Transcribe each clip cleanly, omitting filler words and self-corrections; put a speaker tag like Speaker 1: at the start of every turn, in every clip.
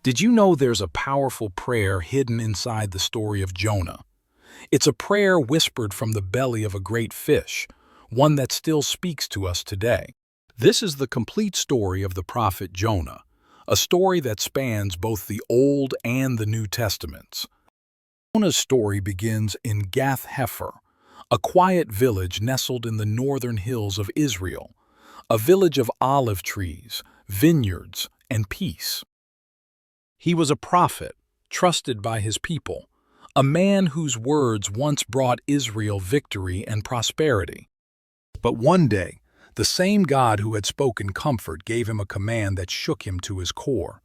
Speaker 1: Did you know there's a powerful prayer hidden inside the story of Jonah? It's a prayer whispered from the belly of a great fish, one that still speaks to us today. This is the complete story of the prophet Jonah, a story that spans both the Old and the New Testaments. Jonah's story begins in Gath-Hepher, a quiet village nestled in the northern hills of Israel, a village of olive trees, vineyards, and peace. He was a prophet, trusted by his people, a man whose words once brought Israel victory and prosperity. But one day, the same God who had spoken comfort gave him a command that shook him to his core.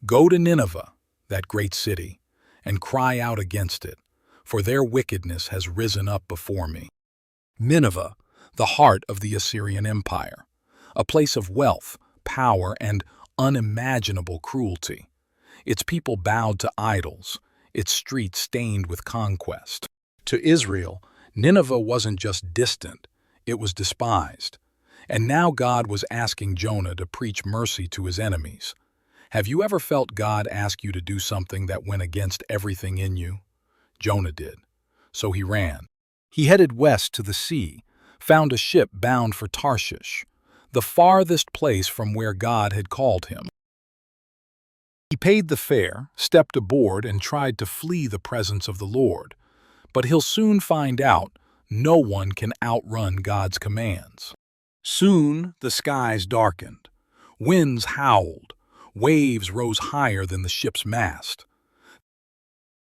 Speaker 1: Go to Nineveh, that great city, and cry out against it, for their wickedness has risen up before me. Nineveh, the heart of the Assyrian Empire, a place of wealth, power, and unimaginable cruelty. Its people bowed to idols, its streets stained with conquest. To Israel, Nineveh wasn't just distant, it was despised. And now God was asking Jonah to preach mercy to his enemies. Have you ever felt God ask you to do something that went against everything in you? Jonah did. So he ran. He headed west to the sea, found a ship bound for Tarshish, the farthest place from where God had called him. He paid the fare, stepped aboard, and tried to flee the presence of the Lord. But he'll soon find out no one can outrun God's commands. Soon the skies darkened. Winds howled. Waves rose higher than the ship's mast.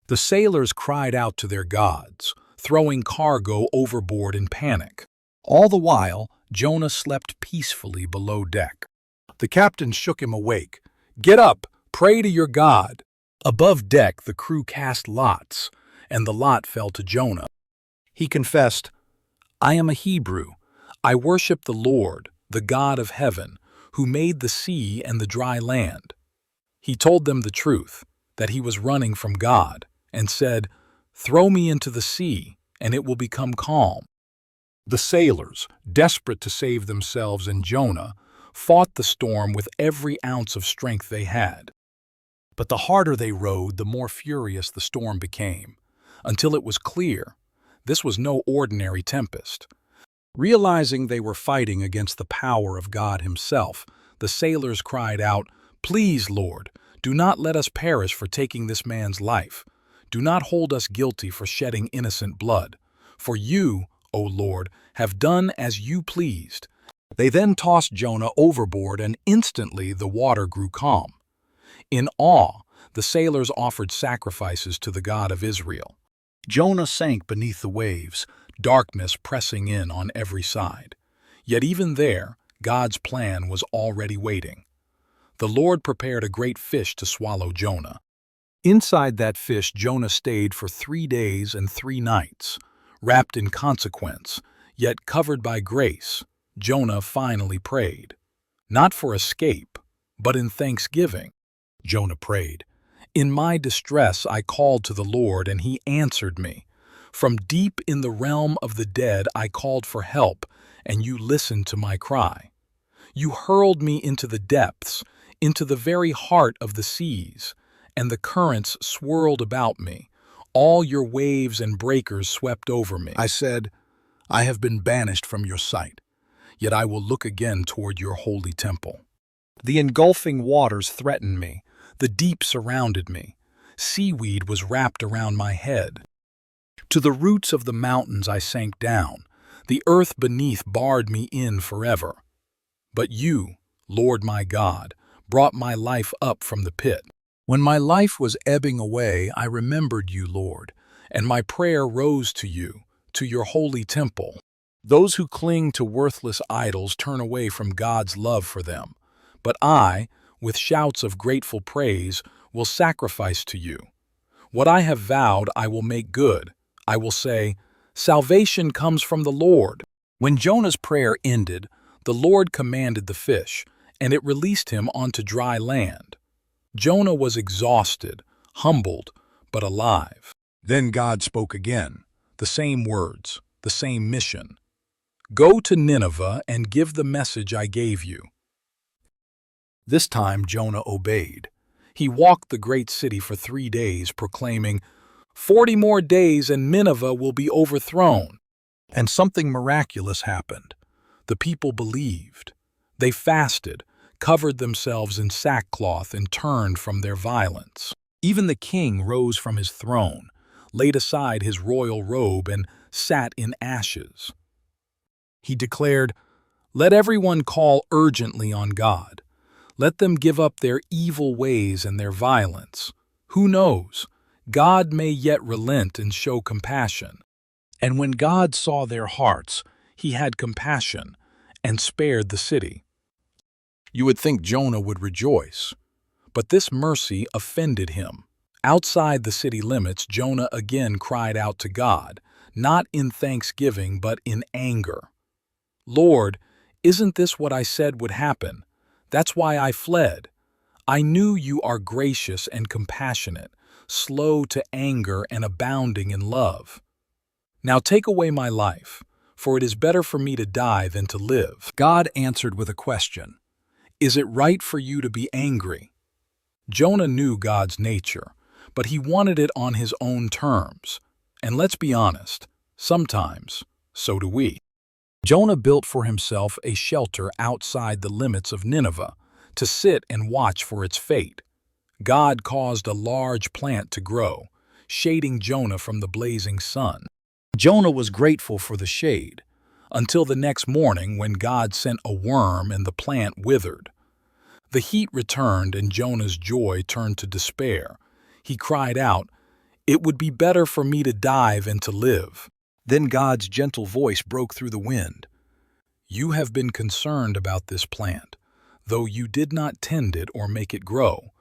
Speaker 1: The sailors cried out to their gods, throwing cargo overboard in panic. All the while, Jonah slept peacefully below deck. The captain shook him awake. "Get up! Pray to your God." Above deck, the crew cast lots, and the lot fell to Jonah. He confessed, "I am a Hebrew. I worship the Lord, the God of heaven, who made the sea and the dry land." He told them the truth, that he was running from God, and said, "Throw me into the sea, and it will become calm." The sailors, desperate to save themselves and Jonah, fought the storm with every ounce of strength they had. But the harder they rowed, the more furious the storm became, until it was clear this was no ordinary tempest. Realizing they were fighting against the power of God himself, the sailors cried out, "Please, Lord, do not let us perish for taking this man's life. Do not hold us guilty for shedding innocent blood. For you, O Lord, have done as you pleased." They then tossed Jonah overboard, and instantly the water grew calm. In awe, the sailors offered sacrifices to the God of Israel. Jonah sank beneath the waves, darkness pressing in on every side. Yet even there, God's plan was already waiting. The Lord prepared a great fish to swallow Jonah. Inside that fish, Jonah stayed for 3 days and 3 nights. Wrapped in consequence, yet covered by grace, Jonah finally prayed. Not for escape, but in thanksgiving. Jonah prayed, "In my distress I called to the Lord, and he answered me. From deep in the realm of the dead I called for help, and you listened to my cry. You hurled me into the depths, into the very heart of the seas, and the currents swirled about me. All your waves and breakers swept over me. I said, I have been banished from your sight, yet I will look again toward your holy temple. The engulfing waters threatened me. The deep surrounded me. Seaweed was wrapped around my head. To the roots of the mountains I sank down. The earth beneath barred me in forever. But you, Lord my God, brought my life up from the pit. When my life was ebbing away, I remembered you, Lord, and my prayer rose to you, to your holy temple. Those who cling to worthless idols turn away from God's love for them. But I, with shouts of grateful praise, will sacrifice to you. What I have vowed I will make good. I will say, salvation comes from the Lord. When Jonah's prayer ended, the Lord commanded the fish, and it released him onto dry land. Jonah was exhausted, humbled, but alive. Then God spoke again, the same words, the same mission. Go to Nineveh and give the message I gave you. This time Jonah obeyed. He walked the great city for 3 days, proclaiming, 40 more days and Nineveh will be overthrown. And something miraculous happened. The people believed. They fasted, covered themselves in sackcloth, and turned from their violence. Even the king rose from his throne, laid aside his royal robe, and sat in ashes. He declared, "Let everyone call urgently on God. Let them give up their evil ways and their violence. Who knows? God may yet relent and show compassion." And when God saw their hearts, he had compassion and spared the city. You would think Jonah would rejoice, but this mercy offended him. Outside the city limits, Jonah again cried out to God, not in thanksgiving but in anger. "Lord, isn't this what I said would happen? That's why I fled. I knew you are gracious and compassionate, slow to anger and abounding in love. Now take away my life, for it is better for me to die than to live." God answered with a question. "Is it right for you to be angry?" Jonah knew God's nature, but he wanted it on his own terms. And let's be honest, sometimes, so do we. Jonah built for himself a shelter outside the limits of Nineveh to sit and watch for its fate. God caused a large plant to grow, shading Jonah from the blazing sun. Jonah was grateful for the shade, until the next morning when God sent a worm and the plant withered. The heat returned and Jonah's joy turned to despair. He cried out, "It would be better for me to die than to live." Then God's gentle voice broke through the wind. "You have been concerned about this plant, though you did not tend it or make it grow.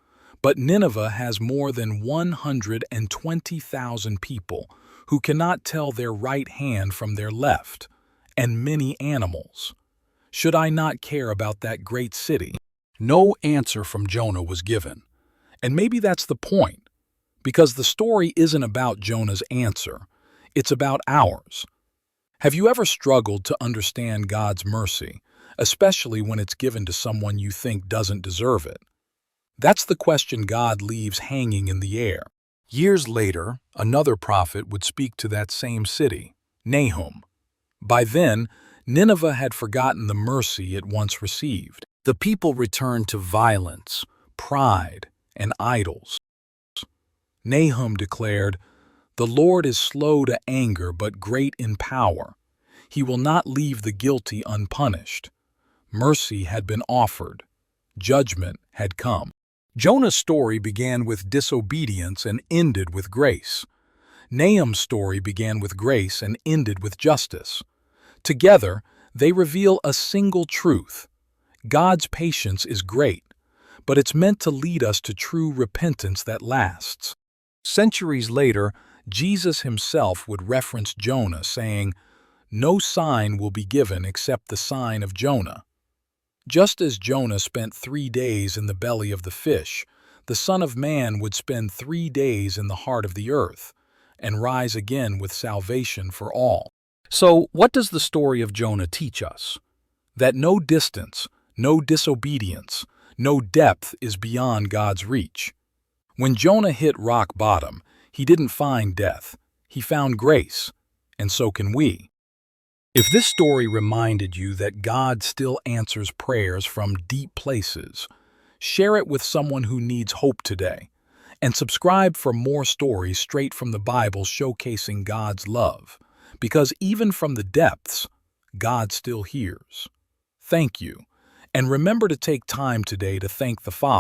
Speaker 1: But Nineveh has more than 120,000 people who cannot tell their right hand from their left, and many animals. Should I not care about that great city?" No answer from Jonah was given. And maybe that's the point, because the story isn't about Jonah's answer, it's about ours. Have you ever struggled to understand God's mercy, especially when it's given to someone you think doesn't deserve it? That's the question God leaves hanging in the air. Years later, another prophet would speak to that same city, Nahum. By then, Nineveh had forgotten the mercy it once received. The people returned to violence, pride, and idols. Nahum declared, "The Lord is slow to anger but great in power. He will not leave the guilty unpunished." Mercy had been offered. Judgment had come. Jonah's story began with disobedience and ended with grace. Nahum's story began with grace and ended with justice. Together, they reveal a single truth. God's patience is great, but it's meant to lead us to true repentance that lasts. Centuries later, Jesus himself would reference Jonah, saying, "No sign will be given except the sign of Jonah." Just as Jonah spent 3 days in the belly of the fish, the Son of Man would spend 3 days in the heart of the earth and rise again with salvation for all. So, what does the story of Jonah teach us? That no distance, no disobedience, no depth is beyond God's reach. When Jonah hit rock bottom, he didn't find death, he found grace, and so can we. If this story reminded you that God still answers prayers from deep places, share it with someone who needs hope today, and subscribe for more stories straight from the Bible showcasing God's love, because even from the depths, God still hears. Thank you, and remember to take time today to thank the Father.